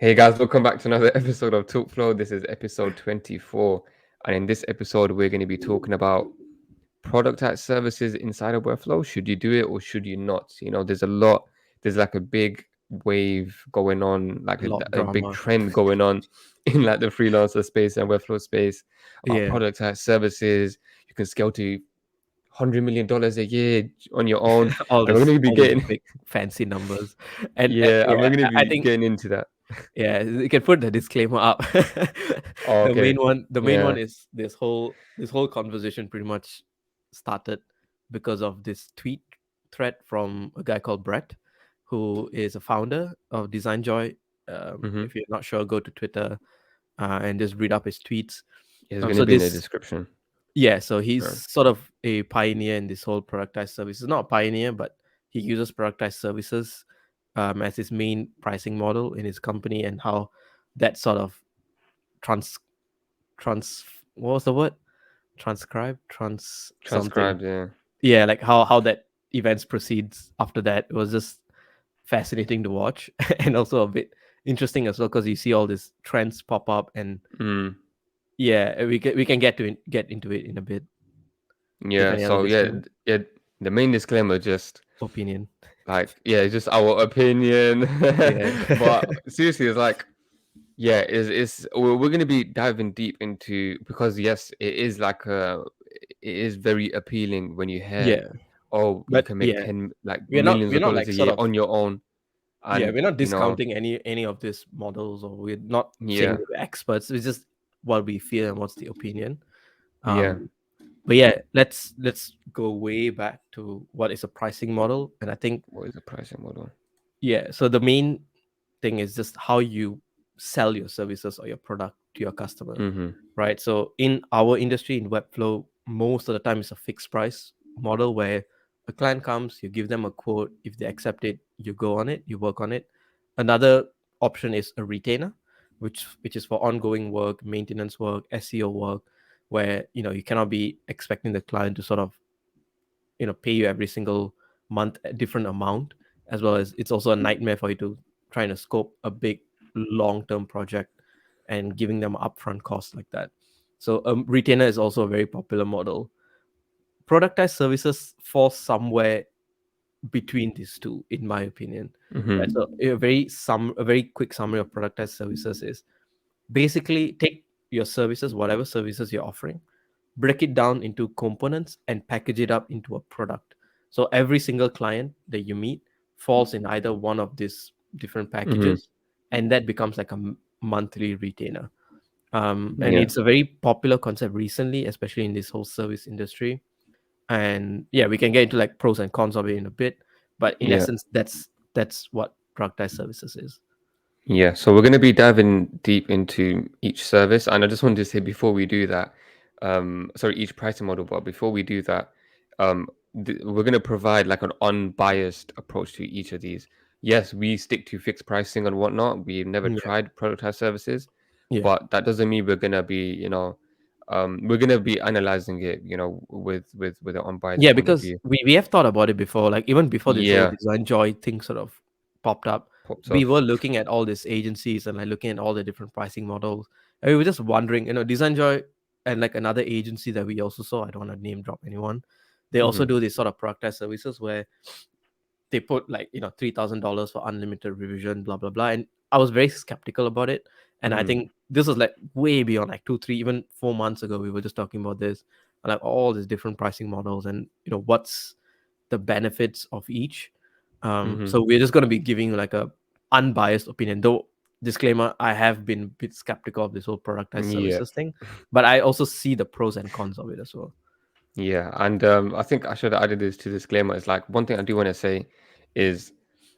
Hey guys, welcome back to another episode of TalkFlow. This is episode 24. And in this episode, we're going to be talking about productized services inside of Webflow. Should you do it or should you not? There's like a big wave going on, like A lot of a big drama. trend going on in like the freelancer space and Webflow space about Yeah. productized services. You can scale to $100 million a year on your own. all And we're this going to be all these getting, big fancy numbers. And yeah, and yeah, we're going to I be think getting into that. you can put the disclaimer up. Oh, okay. The main Yeah. one is this whole conversation pretty much started because of this tweet thread from a guy called Brett, who is a founder of Design Joy. Mm-hmm. If you're not sure, go to Twitter and just read up his tweets. It's going to So be in the this description. Yeah, so he's Yeah. sort of a pioneer in this whole productized services. Not a pioneer, but he uses productized services as his main pricing model in his company, and how that sort of trans trans what was the word? Transcribe, trans something. Transcribed, yeah. Yeah, like how that events proceeds after that. It was just fascinating to watch and also a bit interesting as well, because you see all these trends pop up, and Mm. yeah, we can get into it in a bit. Do you have Yeah. any other So yeah, disclaimer? yeah. The main disclaimer, just Opinion. like it's just our opinion. Yeah. But seriously, it's like yeah, it's we're gonna be diving deep into because yes, it is like it is very appealing when you hear Yeah. oh you But can make yeah, 10 like we're not millions we're of not dollars like a sort year of on your own, yeah, and we're not you know discounting any of these models, or we're not saying yeah we're experts. It's just what we feel and what's the opinion. yeah But yeah, let's go way back to what is a pricing model. And I think what is the pricing model? yeah, so the main thing is just how you sell your services or your product to your customer, Mm-hmm. right? So in our industry, in Webflow, most of the time it's a fixed price model where a client comes, you give them a quote. If they accept it, you go on it, you work on it. Another option is a retainer, which is for ongoing work, maintenance work, SEO work, where you cannot be expecting the client to sort of pay you every single month a different amount, as well as it's also a nightmare for you to try and scope a big long-term project and giving them upfront costs like that. So retainer is also a very popular model. Productized services fall somewhere between these two, in my opinion. Right. Mm-hmm. So a very quick summary of productized services is basically take your services, whatever services you're offering, break it down into components and package it up into a product. So every single client that you meet falls in either one of these different Mm-hmm. packages, and that becomes like a monthly retainer. And Yeah. it's a very popular concept recently, especially in this whole service industry. And yeah, we can get into like pros and cons of it in a bit, but in Yeah. essence, that's what productized services is. Yeah, so we're going to be diving deep into each service, and I just wanted to say before we do that, sorry, each pricing model, but before we do that, we're going to provide like an unbiased approach to each of these. Yes, we stick to fixed pricing and whatnot. We've never Yeah, tried productized services, yeah, but that doesn't mean we're going to be, we're going to be analyzing it, with an unbiased yeah. point of Because view. we have thought about it before, like even before this whole Yeah, design joy thing sort of popped up, pops we were off. looking at all these agencies and like looking at all the different pricing models, and we were just wondering, design joy and like another agency that we also saw. I don't want to name drop anyone. They also Hmm. do this sort of productized services where they put like $3,000 for unlimited revision, blah blah blah. And I was very skeptical about it, and I Hmm. think this was like way beyond like 2 3 even 4 months ago. We were just talking about this, and like all these different pricing models, and what's the benefits of each. Hmm. So we're just going to be giving like a unbiased opinion, though disclaimer, I have been a bit skeptical of this whole productized Yeah. services thing, but I also see the pros and cons of it as well. Yeah, and I think I should have added this to disclaimer. It's like one thing I do want to say is,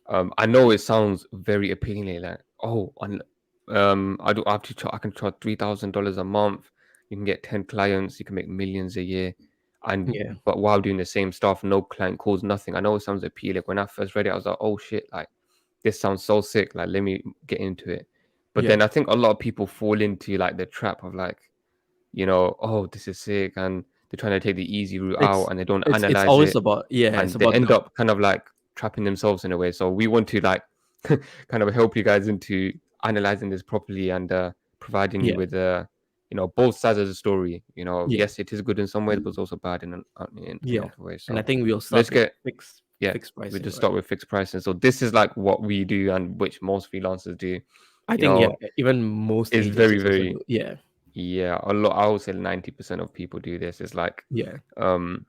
I know it sounds very appealing, like I have to I can charge $3,000 a month. You can get 10 clients, you can make millions a year, and Yeah, but while doing the same stuff, no client calls, nothing. I know it sounds appealing. When I first read it, I was like, oh shit, like this sounds so sick. Like let me get into it. But yeah. then I think a lot of people fall into like the trap of like oh, this is sick, and they're trying to take the easy route out, it's and they don't it's analyze always it, about, yeah, it's and they about end the up kind of like trapping themselves in a way. So we want to like kind of help you guys into analyzing this properly and providing you Yeah. with both sides of the story. Yeah. Yes, it is good in some ways, but it's also bad in Yeah. other ways. And I So think we'll let's start with get yeah, fixed we pricing, just right? start with fixed pricing. So this is like what we do and which most freelancers do. I You think, yeah, know, even most it's very, agencies also do. very Yeah. yeah, a lot. I would say 90% of people do this. It's like Yeah. um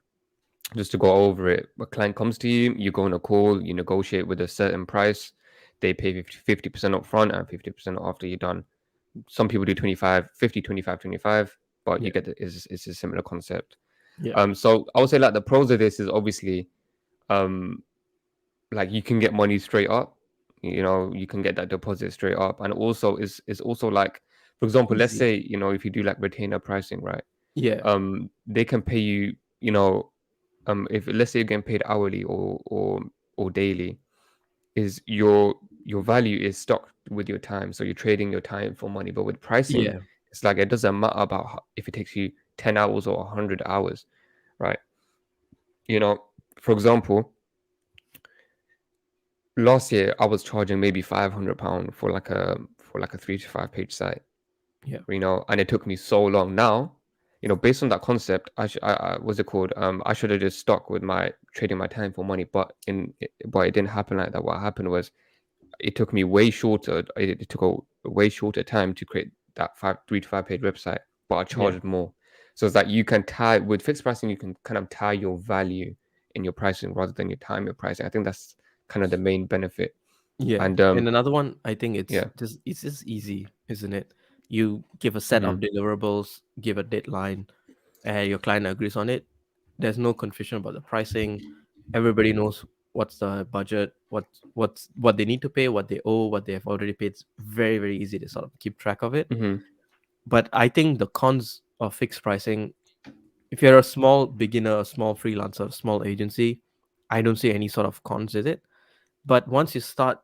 just to go over it, a client comes to you, you go on a call, you negotiate with a certain price, they pay 50% up front and 50% after you're done. Some people do 25, 50, 25, 25, but you Yeah. get it's a similar concept. Yeah. So I would say like the pros of this is obviously um like you can get money straight up, you can get that deposit straight up, and also is also like, for example, let's Easy. say, if you do like retainer pricing, right? Yeah. They can pay you, if let's say you're getting paid hourly or daily, is your value is stuck with your time, so you're trading your time for money. But with pricing, Yeah. it's like it doesn't matter about if it takes you 10 hours or 100 hours, right? you know for example, last year I was charging maybe £500 for like a 3 to 5 page site, Yeah. and it took me so long. Now, based on that concept, what's it called? I should have just stuck with my trading my time for money, but it didn't happen like that. What happened was it took me way shorter. It took a way shorter time to create that 3 to 5 page website, but I Yeah. charged more. So it's that you can tie with fixed pricing, you can kind of tie your value in your pricing rather than your time, your pricing. I think that's kind of the main benefit. Yeah. And And another one, I think yeah. it's just easy, isn't it? You give a set of Hmm. deliverables, give a deadline, and your client agrees on it. There's no confusion about the pricing. Everybody knows what's the budget, what they need to pay, what they owe, what they have already paid. It's very, very easy to sort of keep track of it. Hmm. But I think the cons of fixed pricing, if you're a small beginner, a small freelancer, a small agency, I don't see any sort of cons with it. But once you start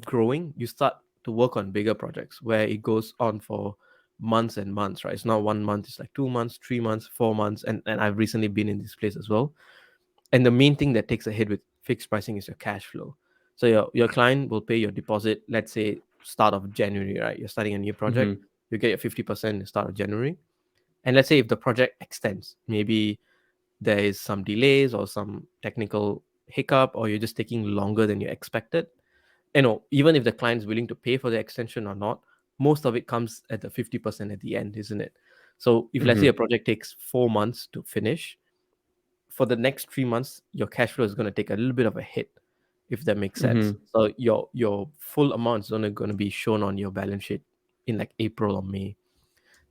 growing, you start to work on bigger projects where it goes on for months and months, right? It's not 1 month, it's like 2 months, 3 months, 4 months. And I've recently been in this place as well. And the main thing that takes a hit with fixed pricing is your cash flow. So your client will pay your deposit, let's say start of January, right? You're starting a new project, Hmm. you get your 50% the start of January. And let's say if the project extends, maybe there is some delays or some technical hiccup, or you're just taking longer than you expected, even if the client is willing to pay for the extension or not, most of it comes at the 50% at the end, isn't it? So if let's say a Hmm. project takes 4 months to finish, for the next 3 months, your cash flow is going to take a little bit of a hit, if that makes sense. Hmm. So your full amount is only going to be shown on your balance sheet in like April or May.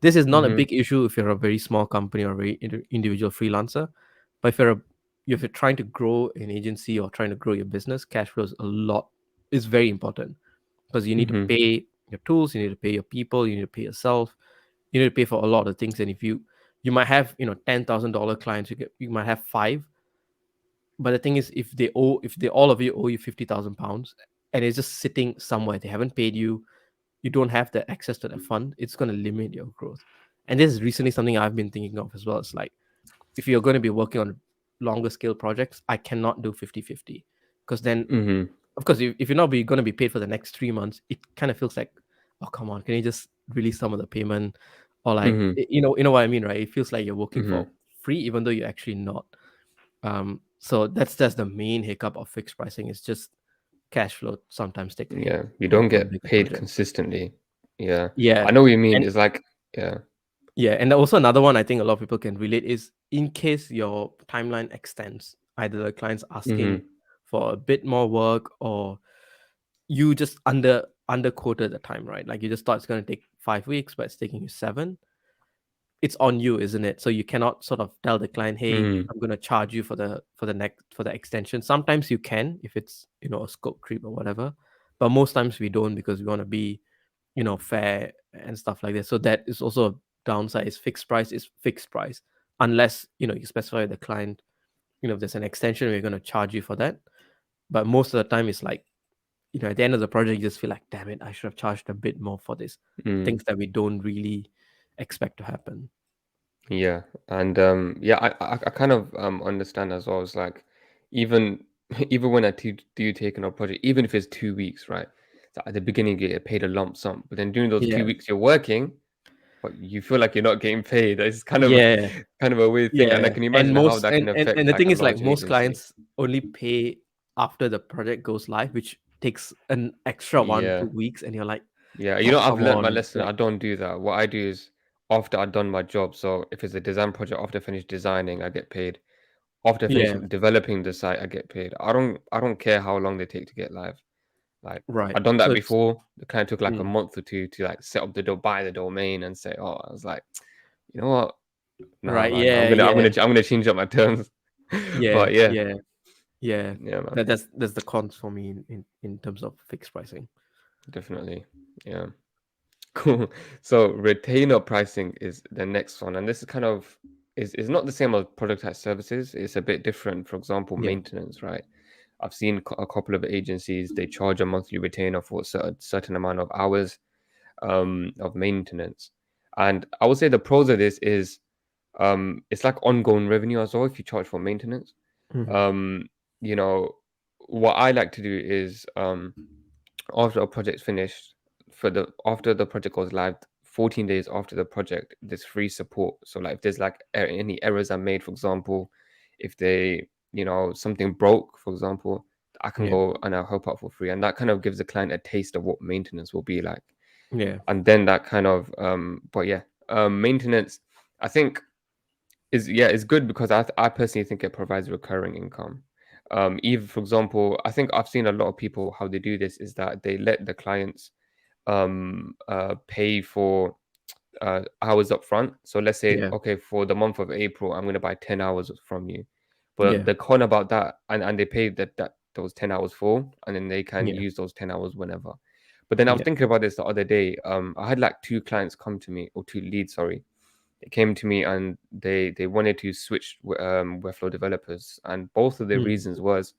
This is not a Hmm. big issue if you're a very small company or a very individual freelancer, but if you're trying to grow an agency or trying to grow your business, cash flow is very important, because you need to Hmm. pay your tools, you need to pay your people, you need to pay yourself, you need to pay for a lot of things. And if you might have $10,000 clients, you might have five, but the thing is, if they all of you owe you £50,000 and it's just sitting somewhere, they haven't paid you, you don't have the access to the fund, it's going to limit your growth. And this is recently something I've been thinking of as well. It's like, if you're going to be working on longer scale projects, I cannot do 50-50, because then, Hmm. of course, if you're not going to be paid for the next 3 months, it kind of feels like, oh, come on, can you just release some of the payment? Or like, Hmm. you know what I mean, right? It feels like you're working Hmm. for free, even though you're actually not. So that's the main hiccup of fixed pricing, is just cash flow sometimes take a hit Yeah, you don't on get bigger paid projects. consistently. Yeah, Yeah. I know what you mean. And It's like, yeah. yeah, and also another one I think a lot of people can relate is, in case your timeline extends, either the client's asking Hmm. for a bit more work, or you just underquoted the time, right? Like you just thought it's going to take 5 weeks, but it's taking you 7. It's on you, isn't it? So you cannot sort of tell the client, hey, Hmm. I'm going to charge you for the extension. Sometimes you can, if it's a scope creep or whatever, but most times we don't, because we want to be fair and stuff like that. So that is also a downside. Is fixed price, unless you specify the client, if there's an extension, we're going to charge you for that. But most of the time it's like, at the end of the project, you just feel like, damn it, I should have charged a bit more for this, Mm. things that we don't really expect to happen. Yeah, and yeah, I kind of understand as well. It's like even even when I do take on a project, even if it's 2 weeks, right? So at the beginning you get paid a lump sum, but then during those Yeah. 2 weeks you're working, but you feel like you're not getting paid. It's kind of Yeah. kind of a weird thing, and I Yeah. can And imagine how most that can affect and the like thing a is, like, large most agency. clients only pay after the project goes live, which takes an extra one, Yeah. 2 weeks, and you're like, Yeah, oh, I've come learned my on. lesson. I Like, don't do that. What I do is after I've done my job. So if it's a design project, after I finish designing, I get paid. After I finish yeah, developing the site, I get paid. I don't care how long they take to get live. Like right. I've done So that it's before. The client took like a mm, month or two to like set up buy the domain and say, oh, I was like, you know what? Nah, right. man, Yeah, yeah, I'm gonna change up my terms. yeah, But yeah, yeah, yeah. yeah, man, That's the cons for me in terms of fixed pricing. definitely, yeah. Cool. So retainer pricing is the next one, and this is kind of is not the same as productized services. It's a bit different. For example, Yeah. maintenance, right? I've seen a couple of agencies, they charge a monthly retainer for a certain amount of hours of maintenance. And I would say the pros of this is it's like ongoing revenue as well if you charge for maintenance. Hmm. Um, you know, what I like to do is after a project's finished, after the project goes live, 14 days after the project, there's free support. So like if there's like any errors are made, for example, if they, something broke, for example, I can Yeah. go and I'll help out for free. And that kind of gives the client a taste of what maintenance will be like. Yeah. And then that kind of but yeah, maintenance, I think is good because I personally think it provides recurring income. Even for example, I think I've seen a lot of people how they do this is that they let the clients pay for hours up front. So let's say, Yeah. okay, for the month of April, I'm going to buy 10 hours from you. But Yeah. the con about that, and they pay that those 10 hours for, and then they can Yeah. use those 10 hours whenever. But then I was Yeah. thinking about this the other day. I had like two clients come to me, or two leads, sorry. They came to me and they wanted to switch Webflow developers, and both of the Mm. reasons was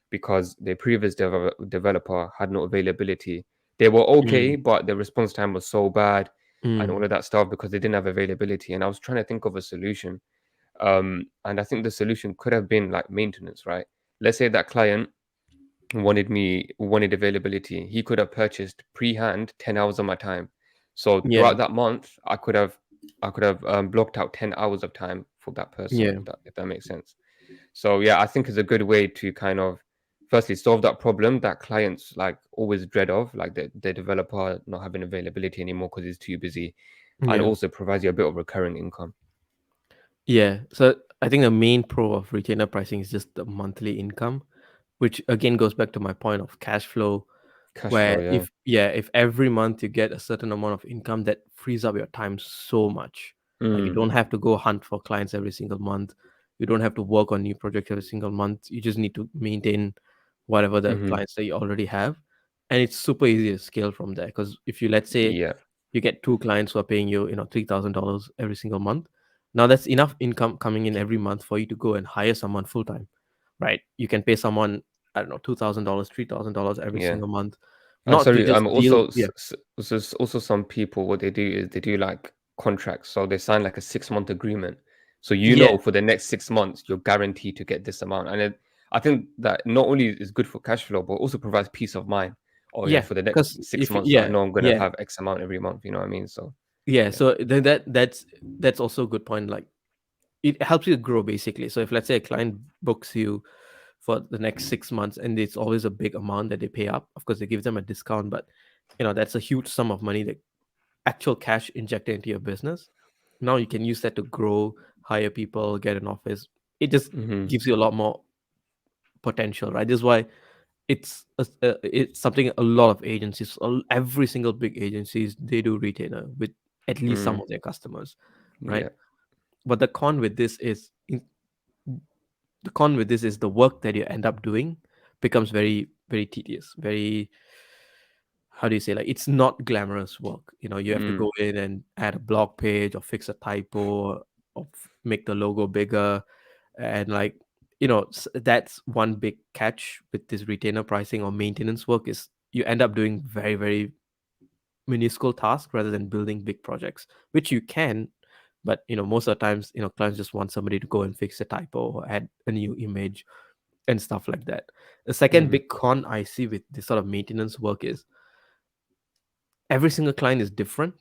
because their previous developer had no availability. They were okay, Mm. but the response time was so bad and all Mm. of that stuff because they didn't have availability. And I was trying to think of a solution. And I think the solution could have been like maintenance, right? Let's say that client wanted availability. He could have purchased pre-hand 10 hours of my time. So Yeah. throughout that month, I could have blocked out 10 hours of time for that person, Yeah. if that makes sense. So yeah, I think it's a good way to kind of firstly solve that problem that clients like always dread of, like the developer not having availability anymore because he's too busy, and Yeah. also provides you a bit of recurring income. Yeah. So I think the main pro of retainer pricing is just the monthly income, which again goes back to my point of cash flow, Cash flow, where yeah. if every month you get a certain amount of income, that frees up your time so much. Like, you Mm, don't have to go hunt for clients every single month. You don't have to work on new projects every single month. You just need to maintain whatever the mm-hmm. clients that you already have. And it's super easy to scale from there. Because if you, let's say, Yeah. you get two clients who are paying you, $3,000 every single month. Now that's enough income coming in every month for you to go and hire someone full time, right? You can pay someone, I don't know, $2,000, $3,000 every Yeah. single month, And not to sorry, just deal. Yeah, also some people what they do is they do like contracts. So they sign like a 6 month agreement. So yeah, for the next 6 months you're guaranteed to get this amount. And I think that not only is good for cash flow, but also provides peace of mind. Oh yeah, yeah. for the Because next six if months, I yeah, know I'm gonna yeah, have X amount every month. You know what I mean? So yeah. yeah. So then that's also a good point. Like, it helps you grow basically. So if, let's say, a client books you for the next 6 months, and it's always a big amount that they pay up, of course they give them a discount, but that's a huge sum of money, that actual cash injected into your business. Now you can use that to grow, hire people, get an office. It just Hmm. gives you a lot more potential, right? This is why it's something a lot of agencies, every single big agencies, they do retainer with at least some Mm, of their customers, right? yeah. But the con with this is the work that you end up doing becomes very, very tedious, very, how do you say, like, it's not glamorous work. You have to Mm, go in and add a blog page, or fix a typo, or make the logo bigger. And, like, that's one big catch with this retainer pricing or maintenance work, is you end up doing very, very minuscule tasks rather than building big projects, which you can. But most of the times, clients just want somebody to go and fix a typo or add a new image and stuff like that. The second mm, big con I see with this sort of maintenance work is, every single client is different.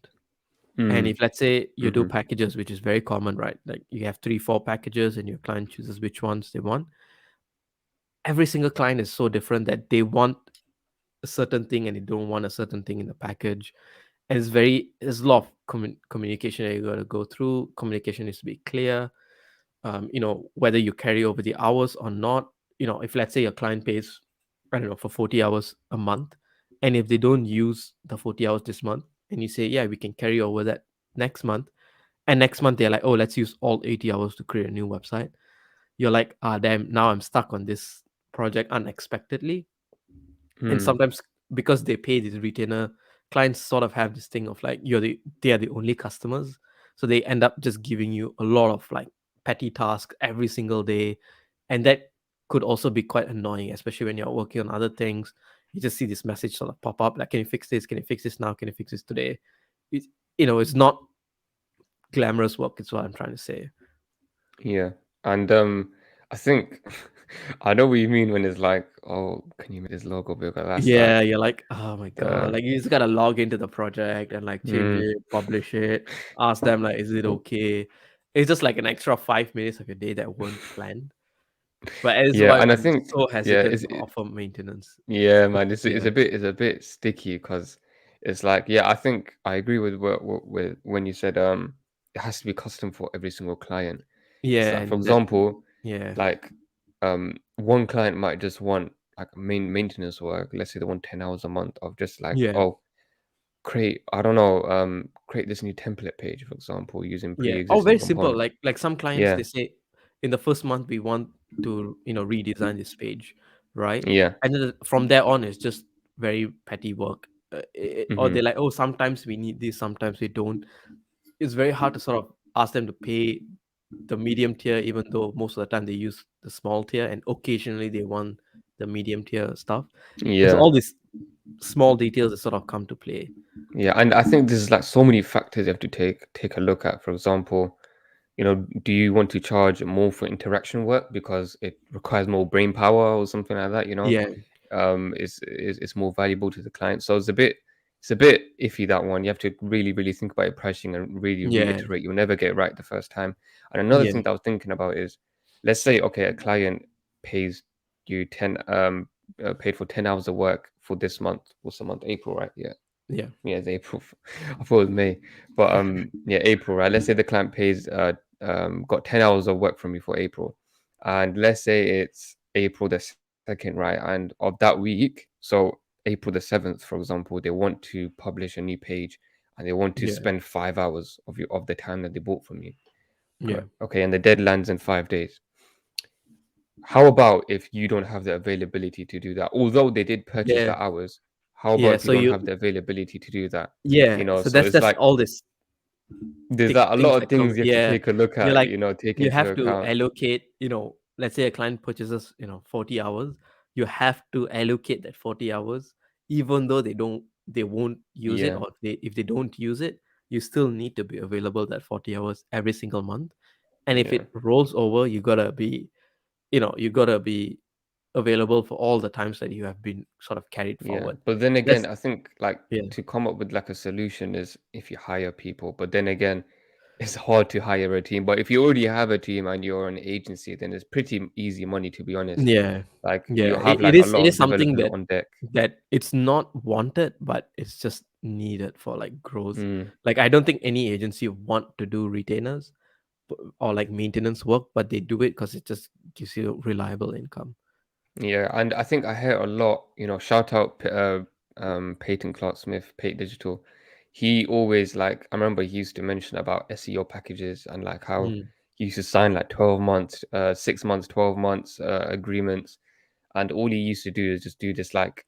And Mm. if, let's say, you do Mm-hmm. packages, which is very common, right? Like you have 3, 4 packages and your client chooses which ones they want. Every single client is so different that they want a certain thing and they don't want a certain thing in the package. And there's a lot of communication that you got to go through. Communication needs to be clear. Whether you carry over the hours or not. If, let's say, your client pays, I don't know, for 40 hours a month, and if they don't use the 40 hours this month, and you say, yeah, we can carry over that next month, and next month they're like, oh, let's use all 80 hours to create a new website. You're like, ah, damn, now I'm stuck on this project unexpectedly. And Mm. sometimes, because they pay this retainer, clients sort of have this thing of like, they are the only customers, so they end up just giving you a lot of like petty tasks every single day. And that could also be quite annoying, especially when you're working on other things. You just see this message sort of pop up like, can you fix this, can you fix this now, can you fix this today? It's not glamorous work, is what I'm trying to say. Yeah. And I think I know what you mean when it's like, oh, can you make this logo bigger? That's Yeah, like you're like, oh my god, the like you just gotta log into the project and like change mm, it, publish it, ask them like, is it okay? It's just like an extra 5 minutes of your day that weren't planned. But it's yeah, why and I I'm think so yeah, hesitant to offer maintenance yeah, with man, it's a freelance. bit sticky because it's like yeah, I think I agree with what with when you said it has to be custom for every single client. It's Yeah, like for and that example, yeah, like one client might just want like maintenance work. Let's say they want 10 hours a month of just like yeah, oh create I don't know create this new template page for example using yeah. Oh, pre-existing very simple. components. Like some clients, Yeah, they say in the first month we want to redesign this page, right? yeah, And then from there on, it's just very petty work. Or mm-hmm. they're like, oh, sometimes we need this, sometimes we don't. It's very hard to sort of ask them to pay the medium tier, even though most of the time they use the small tier, and occasionally they want the medium tier stuff. And so Yeah. all these small details that sort of come to play. Yeah, and I think there's like so many factors you have to take a look at. For example, do you want to charge more for interaction work because it requires more brain power or something like that, Yeah, it's more valuable to the client. So it's a bit iffy that one. You have to really, really think about your pricing and really yeah, reiterate. You'll never get it right the first time. And another yeah, thing that I was thinking about is, let's say, okay, a client pays you 10 paid for 10 hours of work for this month. What's the month? April, right? Yeah. yeah, Yeah, it's April. I thought it was May, but yeah, April, right? Let's say the client pays got 10 hours of work from you for April, and let's say it's April the 2nd, right? And of that week, so April the 7th, for example, they want to publish a new page, and they want to yeah, spend 5 hours of the time that they bought from you. yeah, Okay, and the deadline's in 5 days. How about if you don't have the availability to do that? Although they did purchase yeah, the hours, how about yeah. if you So don't have the availability to do that? yeah, so So it's that's like all this there's that a things lot of that come. things you have to Yeah, take a look you're at, like, take you into have to account. allocate. Let's say a client purchases 40 hours, you have to allocate that 40 hours, even though they won't use it, Yeah, or if they don't use it, you still need to be available that 40 hours every single month. And if yeah, it rolls over, you gotta be available for all the times that you have been sort of carried yeah. forward. But then That's again, I think like yeah, to come up with like a solution is if you hire people. But then again, it's hard to hire a team. But if you already have a team and you're an agency, then it's pretty easy money, to be honest. yeah, Like yeah. you It, have it like a is it lot is of something development that on deck. it's not wanted, but it's just needed for like growth. Mm. Like I don't think any agency want to do retainers or like maintenance work, but they do it because it just gives you reliable income. Yeah, and I think I hear a lot, shout out Peyton Clark Smith, Pate Digital. He always like I remember he used to mention about SEO packages and like how Mm. he used to sign like 12 months, 6 months, 12 months agreements. And all he used to do is just do this like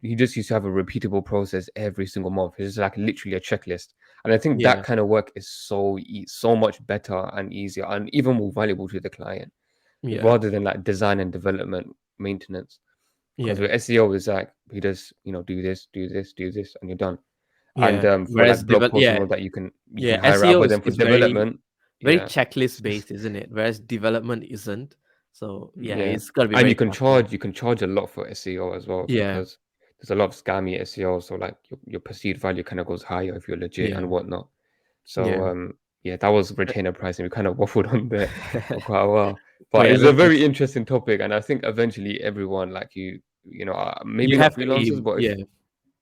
he just used to have a repeatable process every single month. It's like literally a checklist. And I think that Yeah, kind of work is so much better and easier and even more valuable to the client yeah, rather than like design and development maintenance. Because yeah, with SEO, is like he does, do this, do this, do this, and you're done. And yeah. for Whereas like blog posts and all that, you can yeah, hire out, SEO but is then for is very development, very yeah, checklist based, isn't it? Whereas development isn't. So yeah, yeah, it's gotta be and very you can custom. charge a lot for SEO as well Yeah, because there's a lot of scammy SEO, so like your perceived value kind of goes higher if you're legit Yeah, and whatnot. So yeah. yeah, that was But- retainer pricing. We kind of waffled on there for quite a while, but but yeah, it's a very let's. interesting topic, and I think eventually everyone, like you know, maybe You not have to, freelancers, but yeah.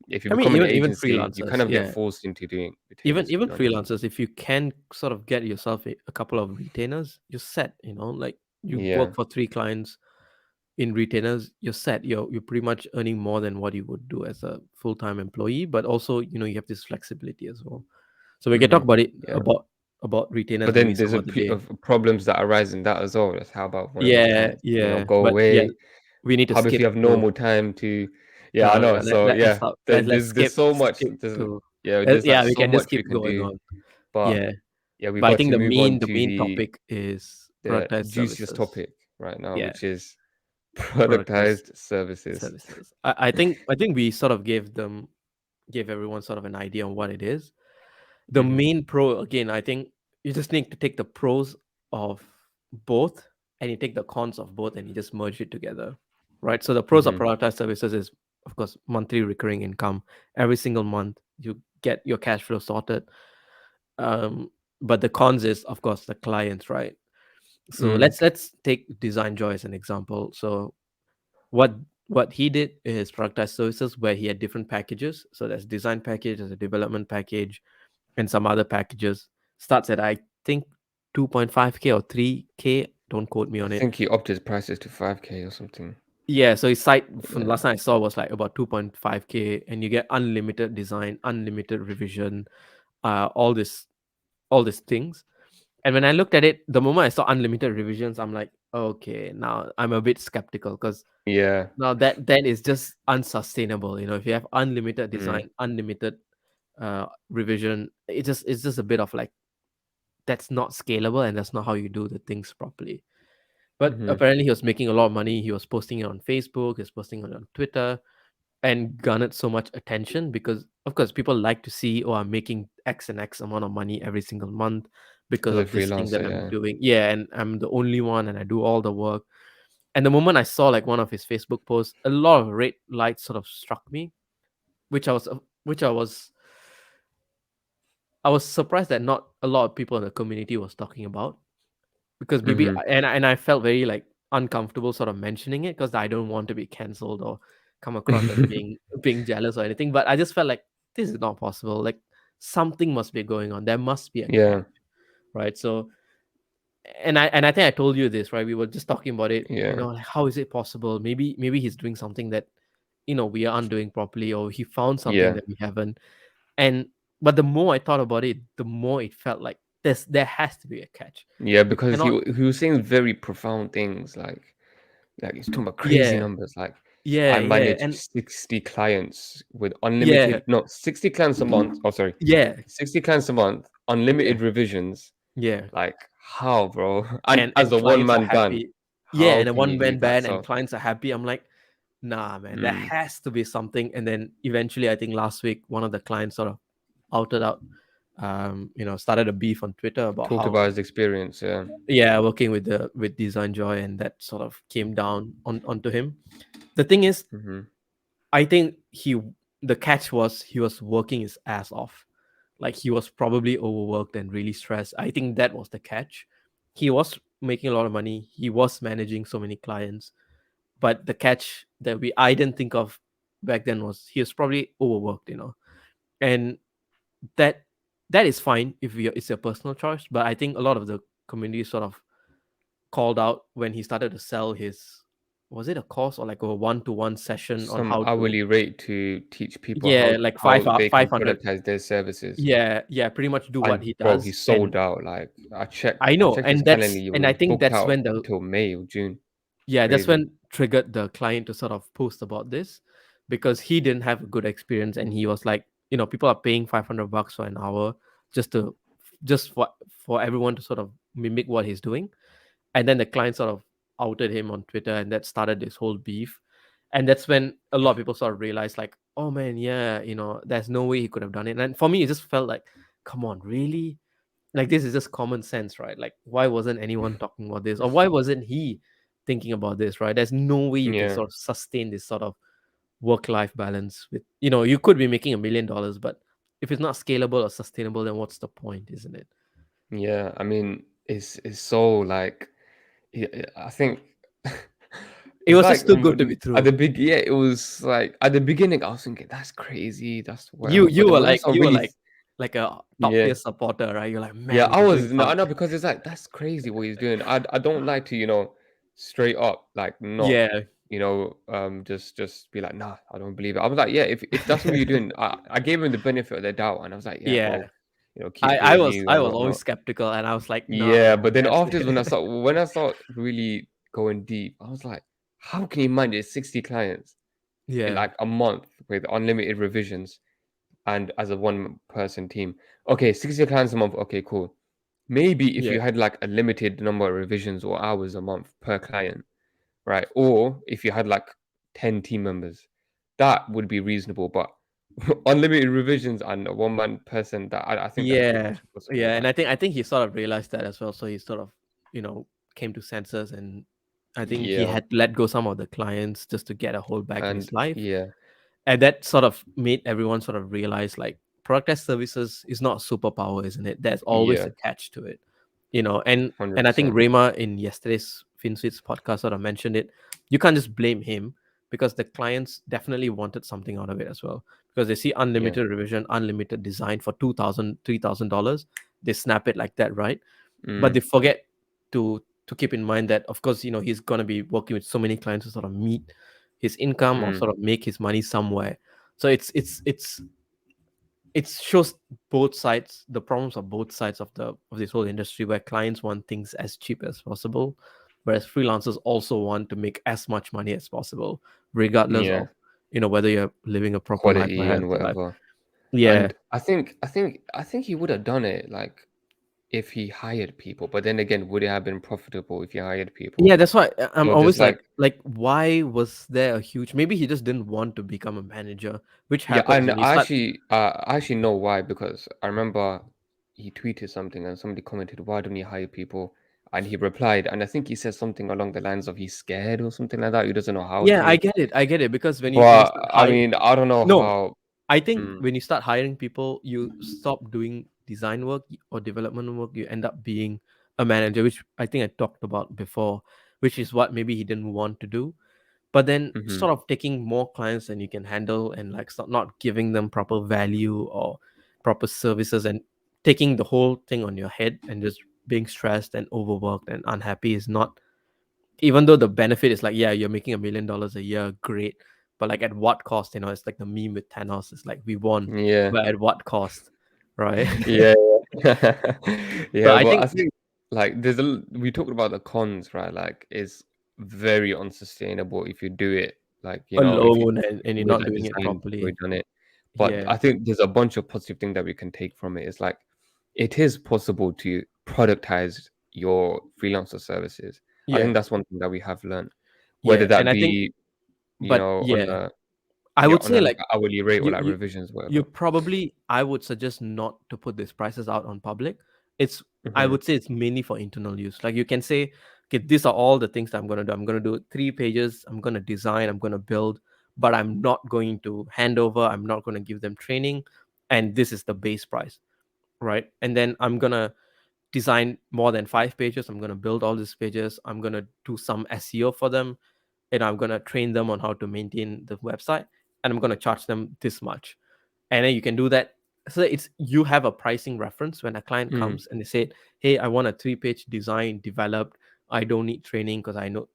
if you I mean, become an even agency, you freelancers, kind of get yeah. forced into doing Even retainers, if you even know what I mean. freelancers, if you can sort of get yourself a couple of retainers, you're set. Like you Yeah. work for 3 clients in retainers, you're set. You're pretty much earning more than what you would do as a full-time employee, but also you have this flexibility as well. So we can talk Hmm. about it Yeah. about retainers But maybe then there's some a other day. of problems that arise in that as well. That's how about one of your Yeah, clients, yeah. go But yeah, away? we need to How if skip you have to normal time to? Yeah, I no, know. yeah, So let's yeah, stop. Let's there's so much. skip There's to yeah, there's like yeah, we so can just much we keep can going do. on. But Yeah. yeah, we've But I got think to the move on main the to main topic is the productized juiciest services. topic right now, Yeah, which is productized productized services. services. I think we sort of gave everyone sort of an idea on what it is. The Hmm. main pro, again, I think you just need to take the pros of both and you take the cons of both and you just merge it together. Right. So the pros of Hmm. productized services is, of course, monthly recurring income. Every single month you get your cash flow sorted. Um, but the cons is, of course, the clients, right? So Mm. let's take Design Joy as an example. So what what he did is productized services where he had different packages. So there's design package, there's a development package, and some other packages. Starts at, I think, 2.5K or 3K. Don't quote me I on it. think he upped his prices to 5K or something. Yeah, so his site from Yeah. last time I saw was like about 2.5K, and you get unlimited design, unlimited revision, all these things. And when I looked at it, the moment I saw unlimited revisions, I'm like, okay, now I'm a bit skeptical because Yeah. now that is just unsustainable. If you have unlimited Mm. design, unlimited revision, it's just a bit of like that's not scalable and that's not how you do the things properly. But Hmm. apparently he was making a lot of money. He was posting it on Facebook, he was posting it on Twitter, and garnered so much attention because of course people like to see, oh, I'm making X and X amount of money every single month because As a of this thing that freelancer, I'm yeah. doing. Yeah, and I'm the only one and I do all the work. And the moment I saw like one of his Facebook posts, a lot of red lights sort of struck me, which I was surprised that not a lot of people in the community was talking about, because maybe, Hmm. and I felt very like uncomfortable sort of mentioning it because I don't want to be cancelled or come across as being jealous or anything. But I just felt like this is not possible. Like something must be going on. There must be a catch, Yeah. right? So, and I think I told you this, right? We were just talking about it. Yeah. Like, how is it possible? Maybe he's doing something that we aren't doing properly, or he found something Yeah. that we haven't. And but the more I thought about it, the more it felt like there has to be a catch. Yeah, You because cannot. he was saying very profound things, like he's talking about crazy Yeah, numbers. Like yeah, I yeah, manage and 60 clients with yeah, unlimited, no, 60 clients a month. Oh, sorry, yeah, 60 clients a month, yeah, unlimited revisions. yeah, Like how, bro? And and as a one clients are man band, happy. Yeah, how and a can you one do man that? band and So, clients are happy. I'm like, nah, man, there mm, has to be something. And then eventually, I think last week, one of the clients sort of outed out, started a beef on Twitter about talked how, about his experience. Yeah. yeah, working with Design Joy, and that sort of came down onto him. The thing is, Hmm. I think the catch was he was working his ass off. Like he was probably overworked and really stressed. I think that was the catch. He was making a lot of money. He was managing so many clients. But the catch that I didn't think of back then was he was probably overworked. And that that is fine if it's your personal choice. But I think a lot of the community sort of called out when he started to sell his, was it a course or like a one-to-one session on Some how to, hourly rate to teach people yeah, like how they can 500. productize their services. Yeah, pretty much do what And he bro, he does. And sold out. Like I I know, checked his and calendar. that's He and I was think booked that's out when the until May or June. yeah, that's Crazy. when triggered the client to sort of post about this, because he didn't have a good experience and he was like, people are paying $500 for an hour just to just for everyone to sort of mimic what he's doing. And then the client sort of outed him on Twitter, and that started this whole beef. And that's when a lot of people sort of realized, like, oh man, yeah, there's no way he could have done it. And for me, it just felt like, come on, really? Like, this is just common sense, right? Like, why wasn't anyone talking about this, or why wasn't he thinking about this, right? There's no way you can Yeah. sort of sustain this sort of work-life balance with, you could be making $1 million, but if it's not scalable or sustainable, then what's the point, isn't it? Yeah, I mean, it's so like, I think It it's was like just too good to be at true. the big, yeah, it was like at the beginning I was thinking that's crazy, that's You whatever. But you then were when I like saw you were really, like a top yeah, tier supporter, right? You're like, yeah, man, I you're doing was no, no, something. because it's like that's crazy what he's doing. I don't like to, straight up like not, Yeah, just be like, nah, I don't believe it. I was like, yeah, if that's what you're doing, I gave him the benefit of the doubt, and I was like, yeah, yeah. bro, I keep I doing was you I and was always whatnot. skeptical, and I was like, Yeah, nah, but then that's after when I start really going deep, I was like, how can you manage 60 clients in yeah, like a month with unlimited revisions and as a one person team? Okay, 60 clients a month. Okay, cool. Maybe if yeah, you had like a limited number of revisions or hours a month per client, right? Or if you had like 10 team members, that would be reasonable. But unlimited revisions and a one man person, that I think that's pretty yeah, much impossible. yeah. And Like, I think he sort of realized that as well. So he sort of, came to senses, and I think he yeah, had to let go some of the clients just to get a hold back in his and life. yeah, And that sort of made everyone sort of realize, like, productized services is not a superpower, isn't it? There's always yeah, a catch to it, and I think 100%. Rema in yesterday's FinSuite's podcast sort of mentioned it. You can't just blame him, because the clients definitely wanted something out of it as well, because they see Yeah. unlimited revision, unlimited design for $2,000, $3,000. They snap it like that, right? But they Mm, forget to keep in mind that, of course, he's going to be working with so many clients to sort of meet his income or mm, sort of make his money somewhere. So it shows both sides, the problems of both sides of this whole industry, where clients want things as cheap as possible, whereas freelancers also want to make as much money as possible, regardless yeah. of whether you're living a proper life or a Quality and healthy life. whatever. Yeah. And I think he would have done it like if he hired people. But then again, would it have been profitable if he hired Yeah, people? that's why I'm So just always like, like, why was there a huge? Maybe he just didn't want to become a manager, which yeah, happens and when you start. I actually know why, because I remember he tweeted something and somebody commented, "Why don't you hire people?" And he replied, and I think he said something along the lines of he's scared or something like that. He doesn't know how Yeah, to. I get it, because when you But start I hiring, mean, I don't know no, how. I think Mm, when you start hiring people, you stop doing design work or development work. You end up being a manager, which I think I talked about before, which is what maybe he didn't want to do. But then hmm. sort of taking more clients than you can handle, and like start not giving them proper value or proper services, and taking the whole thing on your head, and just being stressed and overworked and unhappy is not, even though the benefit is like, yeah, you're making $1 million a year, great. But like, at what cost? It's like the meme with Thanos. It's like, we won, Yeah. but at what cost? Right. Yeah, So yeah, I but think I think like we talked about the cons, right? Like it's very unsustainable if you do it like, if you alone, and you're with not that doing it design before properly. you done it. But Yeah. I think there's a bunch of positive things that we can take from it. It's like it is possible to productize your freelancer services. I Yeah. think that's one thing that we have learned, whether Yeah. And that I think, be, but on yeah, a I yeah, would on say, a like like, a hourly rate or you like you revisions, you whatever. probably, I would suggest not to put these prices out on public. It's I Hmm. would say it's mainly for internal use. Like, you can say, okay, these are all the things that I'm gonna do. I'm gonna do 3 pages, I'm gonna design, I'm gonna build, but I'm not going to hand over, I'm not gonna give them training, and this is the base price, right? And then I'm gonna design more than 5 pages, I'm gonna build all these pages, I'm gonna do some SEO for them, and I'm gonna train them on how to maintain the website, and I'm gonna charge them this much. And then you can do that. So it's, you have a pricing reference when a client Mm, comes and they say, hey, I want a 3 page design developed, I don't need training, because I know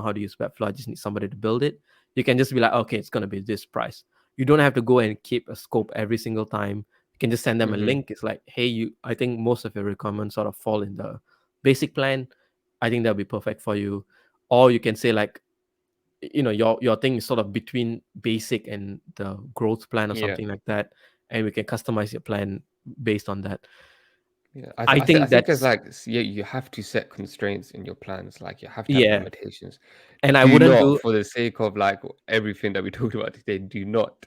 how to use Webflow, I just need somebody to build it. You can just be like, okay, it's going to be this price. You don't have to go and keep a scope every single time. You can just send them a mhm. link. It's like, hey, I think most of your requirements sort of fall in the basic plan, I think that'll be perfect for you. Or you can say, like, your thing is sort of between basic and the growth plan or Yeah, something like that, and we can customize your plan based on that. yeah. I I think think there's that's, like yeah, you have to set constraints in your plans. Like you have to have yeah. limitations. And I Do wouldn't not, do, for the sake of like everything that we talked about today, do not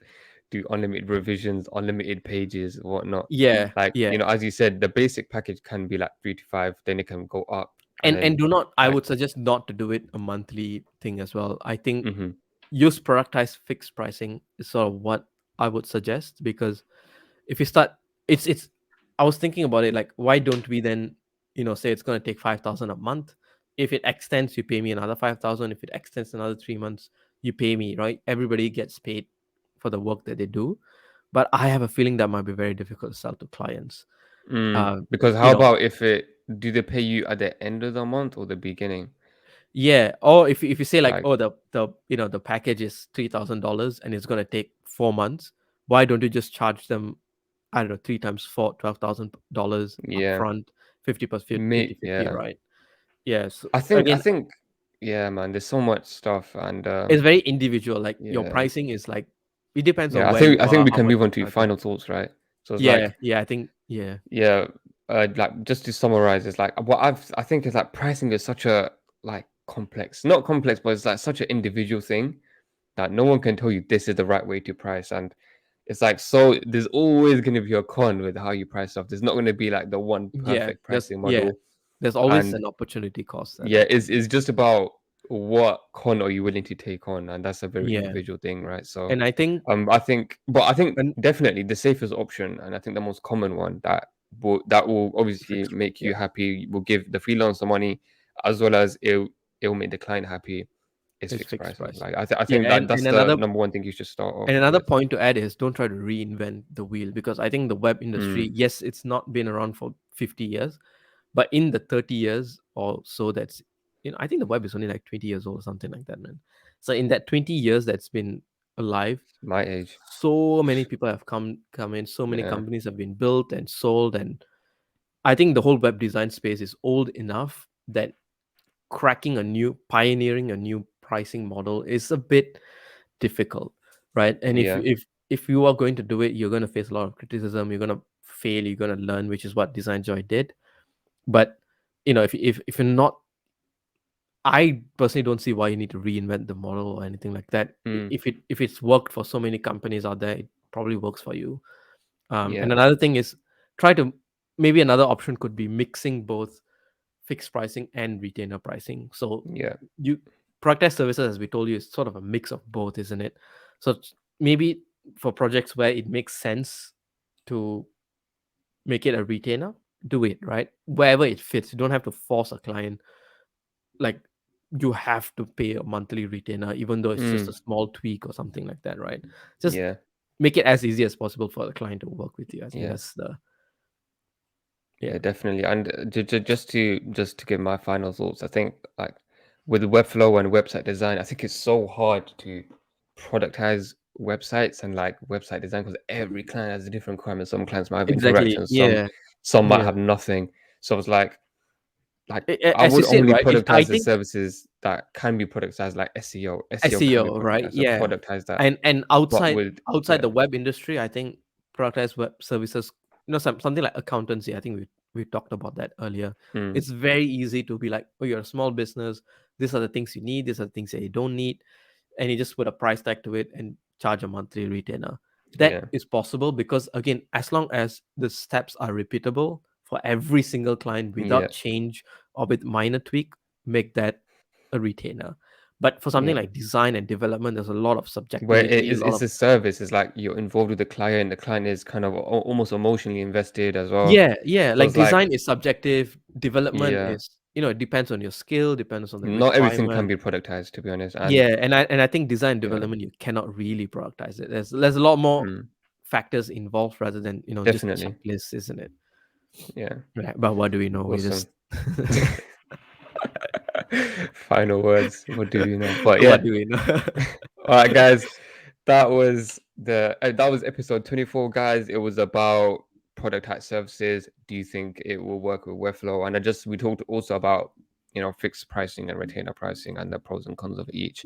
do unlimited revisions, unlimited pages, whatnot. yeah, Like, yeah. as you said, the basic package can be like 3 to 5, then it can go up, and And then do not, I like, would suggest not to do it a monthly thing as well. I think mhm. use productized fixed pricing is sort of what I would suggest, because if you start, it's I was thinking about it, like, why don't we then, say it's going to take 5,000 a month. If it extends, you pay me another 5,000. If it extends another 3 months, you pay me, right? Everybody gets paid for the work that they do. But I have a feeling that might be very difficult to sell to clients. Because You how know, about if it do they pay you at the end of the month or the beginning? yeah. Or if you say, like, Like, oh, the package is $3,000 and it's going to take 4 months, why don't you just charge them, I don't know, 3 times 4, $12,000 yeah, upfront, 50 plus 50, me, 50, yeah. right? Yeah. So I again, think, yeah, man. There's so much stuff, and it's very individual. Like, your yeah, pricing is like, it depends on yeah. where you I think are, we how can much move you're on to charging. final thoughts, right? So it's Yeah, like, yeah, I think, yeah, yeah, like just to summarize, it's like what I think is like pricing is such a like complex, not complex, but it's like such an individual thing that no one can tell you this is the right way to price, and it's like so there's always going to be a con with how you price stuff. There's not going to be like the one yeah. perfect pricing Yeah. model, There's always and an opportunity cost and yeah, it's just about what con are you willing to take on, and that's a very yeah. individual thing, right? So, And I think, I think and definitely the safest option, and I think the most common one that will obviously fixed, make yeah, you happy, will give the freelancer money, as well as it'll make the client happy, is is fixed fixed pricing. price. Like I Yeah, think that that's the number one thing you should start off and another with. point to add is, don't try to reinvent the wheel, because I think the web industry, Mm, yes, it's not been around for 50 years, but in the 30 years or so, that's, I think the web is only like 20 years old or something like that, man. So in that 20 years that's been alive, my age, so many people have come in, so many yeah, companies have been built and sold, and I think the whole web design space is old enough that pioneering a new pricing model is a bit difficult, right? And if yeah, if if you are going to do it, you're going to face a lot of criticism, you're going to fail, you're going to learn, which is what Design Joy did. But if you're not, I personally don't see why you need to reinvent the model or anything like that. mm, If it's worked for so many companies out there, it probably works for you. yeah, And another thing is, try to maybe another option could be mixing both fixed pricing and retainer pricing. So yeah, you Productized Services, as we told you, is sort of a mix of both, isn't it? So maybe for projects where it makes sense to make it a retainer, do it, right? Wherever it fits. You don't have to force a client, like, you have to pay a monthly retainer, even though it's just a mm, small tweak or something like that, right? Just yeah. make it as easy as possible for the client to work with you. I think Yeah. that's the, Yeah, yeah. definitely. And just to give my final thoughts, I think like with Webflow and website design, I think it's so hard to productize websites and like website design because every client has a different requirement. Some clients might have Exactly. interactions, Yeah. some might Yeah. have nothing. So it's like I As you would said, only right? I productize the think services that can be productized, like SEO. SEO can be SEO, right? productized, so Yeah. productize that. And But outside with outside yeah, the web industry, I think productized web services, something like accountancy. I think we talked about that earlier. mm, It's very easy to be like, oh, you're a small business. These are the things you need. These are the things that you don't need, and you just put a price tag to it and charge a monthly retainer. That yeah, is possible because, again, as long as the steps are repeatable for every single client yeah, without change or with minor tweak, make that a retainer. But for something yeah. like design and development, there's a lot of Where subjectivity, a lot it's of, a service. It's like you're involved with the client. The client is kind of almost emotionally invested as well. yeah, yeah. So Like, it's like, design is subjective, development yeah, is, it depends on your skill, depends on the not everything can requirement. be productized, to be honest. And Yeah, and I think design yeah, development, you cannot really productize it. There's a lot more mm, factors involved rather than, just definitely. checklists, isn't it? Yeah, Yeah, but what do we know? We awesome. just Final words. What do we know? But what yeah, do we know? all right, guys. That was episode 24, guys. It was about product type services. Do you think it will work with Webflow? And we talked also about fixed pricing and retainer pricing and the pros and cons of each.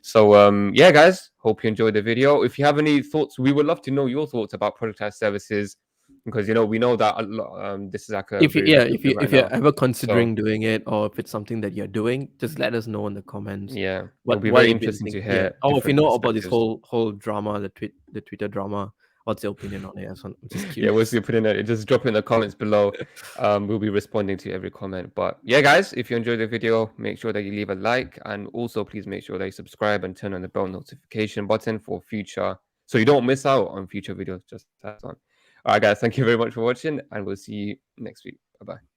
So yeah, guys, hope you enjoyed the video. If you have any thoughts, we would love to know your thoughts about product type services because we know that a lot, this is like a If you very yeah, hot topic right if you're now. ever So considering doing it, or if it's something that you're doing, just let us know in the comments. yeah, it'll What be what very you've been interesting to thinking. Yeah. hear Oh, if you different know about this perspectives. whole drama, the Twitter drama, what's your opinion on it? I'm just Yeah, what's curious. your opinion on it? Just drop it in the comments below. We'll be responding to every comment. But yeah, guys, if you enjoyed the video, make sure that you leave a like, and also please make sure that you subscribe and turn on the bell notification button for future, so you don't miss out on future videos. Just as on. All right, guys, thank you very much for watching, and we'll see you next week. Bye bye.